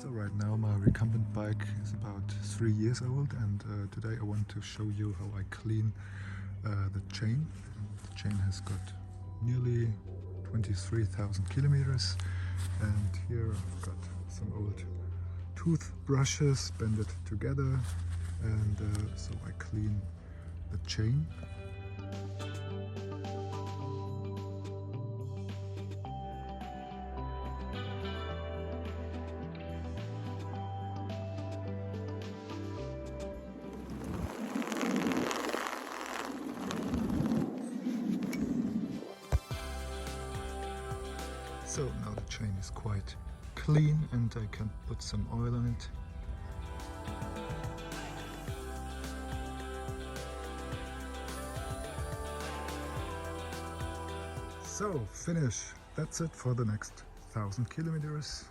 So right now my Recumbent bike is about 3 years old, and today I want to show you how I clean the chain. The chain has got nearly 23,000 kilometers, and here I've got some old toothbrushes banded together, and so I clean the chain. So now the chain is quite clean and I can put some oil on it. So finish. That's it for the next 1,000 kilometers.